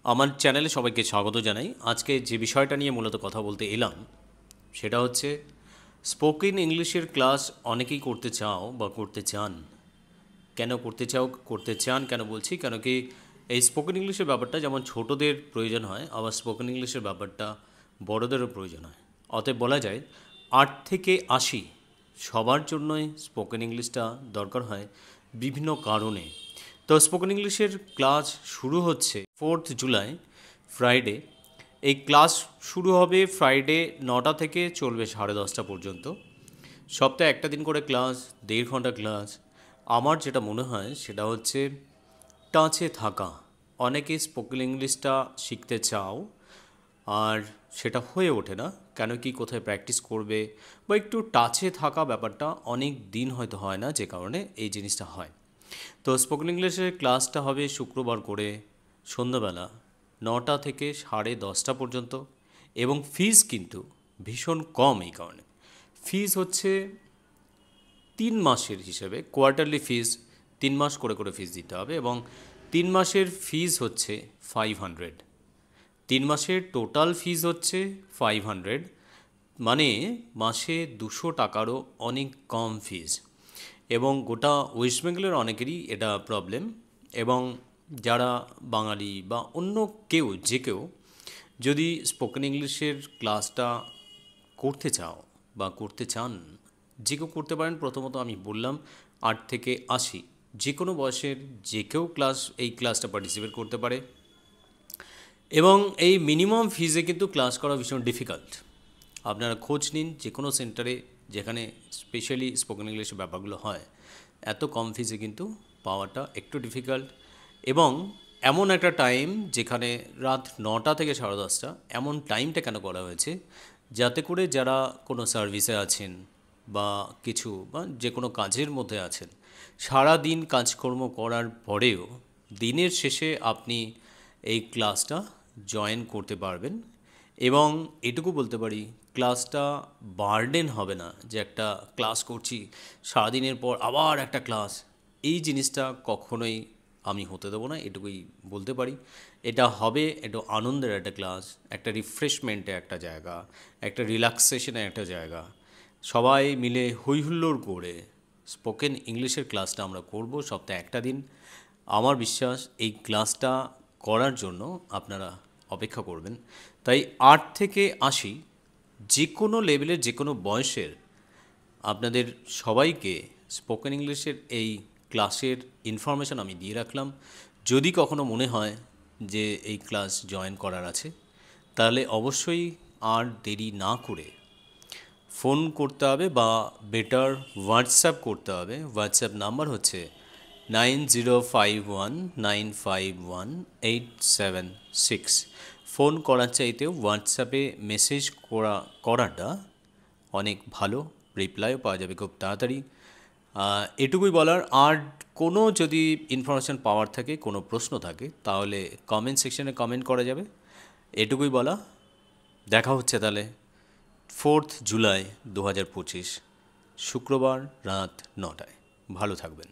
আমার চ্যানেলে সবাইকে স্বাগত জানাই। আজকে যে বিষয়টা নিয়ে মূলত কথা বলতে এলাম সেটা হচ্ছে স্পোকেন ইংলিশের ক্লাস অনেকেই করতে চাও বা করতে চান। কেন করতে চাও, করতে চান কেন বলছি, কেন কি এই স্পোকেন ইংলিশের ব্যাপারটা যেমন ছোটদের প্রয়োজন হয়, আবার স্পোকেন ইংলিশের ব্যাপারটা বড়দেরও প্রয়োজন হয়। অতএব বলা যায় 8 থেকে 80 সবার জন্যই স্পোকেন ইংলিশটা দরকার হয় বিভিন্ন কারণে। তো স্পোকেন ইংলিশের ক্লাস শুরু হচ্ছে 4 জুলাই, ফ্রাইডে। এই ক্লাস শুরু হবে ফ্রাইডে 9টা থেকে, চলবে 10:30 পর্যন্ত। সপ্তাহে একটা দিন করে ক্লাস, 1.5 ঘন্টা ক্লাস। আমার যেটা মনে হয় সেটা হচ্ছে টাচে থাকা। অনেকে স্পোকেন ইংলিশটা শিখতে চাও, আর সেটা হয়ে ওঠে না। কেন কি, কোথায় প্র্যাকটিস করবে বা একটু টাচে থাকা ব্যাপারটা অনেক দিন হয়তো হয় না, যে কারণে এই জিনিসটা হয়। তো স্পোকেন ইংলিশের ক্লাসটা হবে শুক্রবার করে সন্ধ্যাবেলা 9টা থেকে 10:30 পর্যন্ত। এবং ফিস কিন্তু ভীষণ কম। এই কারণে ফিস হচ্ছে 3 মাসের হিসেবে, কোয়ার্টারলি ফিস 3 মাস করে করে ফিস দিতে হবে। এবং 3 মাসের ফিস হচ্ছে 500। 3 মাসের টোটাল ফিস হচ্ছে 500, মানে মাসে 200 টাকারও অনেক কম ফিস। এবং গোটা ওয়েস্ট বেঙ্গলের অনেকেরই এটা প্রবলেম। এবং যারা বাঙালি বা অন্য কেউ, যে কেউ যদি স্পোকেন ইংলিশের ক্লাসটা করতে চাও বা করতে চান, যে কেউ করতে পারেন। প্রথমত আমি বললাম 8 থেকে 80 যে কোনো বয়সের যে কেউ এই ক্লাসটা পার্টিসিপেট করতে পারে। এবং এই মিনিমাম ফিজে কিন্তু ক্লাস করা ভীষণ ডিফিকাল্ট। আপনারা খোঁজ নিন যে কোনো সেন্টারে যেখানে স্পেশালি স্পোকেন ইংলিশের ব্যাপারগুলো হয়, এত কম ফিজে কিন্তু পাওয়াটা একটু ডিফিকাল্ট। এবং এমন একটা টাইম যেখানে রাত 9টা থেকে 10:30, এমন টাইমটা কেন করা হয়েছে, যাতে করে যারা কোনো সার্ভিসে আছেন বা কিছু বা যে কোনো কাজের মধ্যে আছেন, সারা দিন কাজকর্ম করার পরেও দিনের শেষে আপনি এই ক্লাসটা জয়েন করতে পারবেন। এবং এটুকু বলতে পারি, ক্লাসটা বার্ডেন হবে না, যে একটা ক্লাস করছি সারাদিনের পর আবার একটা ক্লাস। এই জিনিসটা কখনোই আমি হতে দেবো না, এটুকুই বলতে পারি। এটা হবে একটু আনন্দের একটা ক্লাস, একটা রিফ্রেশমেন্টের একটা জায়গা, একটা রিল্যাক্সেশনের একটা জায়গা। সবাই মিলে হই হুল্লোড় করে স্পোকেন ইংলিশের ক্লাসটা আমরা করব সপ্তাহে একটা দিন। আমার বিশ্বাস এই ক্লাসটা করার জন্য আপনারা অপেক্ষা করবেন। তাই 8 থেকে 80 যে কোনো লেভেলের, যে কোনো বয়সের আপনাদের সবাইকে স্পোকেন ইংলিশের এই ক্লাসের ইনফরমেশান আমি দিয়ে রাখলাম। যদি কখনো মনে হয় যে এই ক্লাস জয়েন করার আছে, তাহলে অবশ্যই আর দেরি না করে ফোন করতে হবে, বা বেটার হোয়াটসঅ্যাপ করতে হবে। হোয়াটসঅ্যাপ নাম্বার হচ্ছে 9051951876। ফোন করার চাইতেও হোয়াটসঅ্যাপে মেসেজ করাটা অনেক ভালো, রিপ্লাইও পাওয়া যাবে খুব তাড়াতাড়ি। এটুকুই বলার। আর কোনো যদি ইনফরমেশান পাওয়ার থাকে, কোনো প্রশ্ন থাকে, তাহলে কমেন্ট সেকশনে কমেন্ট করা যাবে। এটুকুই বলা। দেখা হচ্ছে তাহলে 4 জুলাই 2025 শুক্রবার রাত 9টায়। ভালো থাকবেন।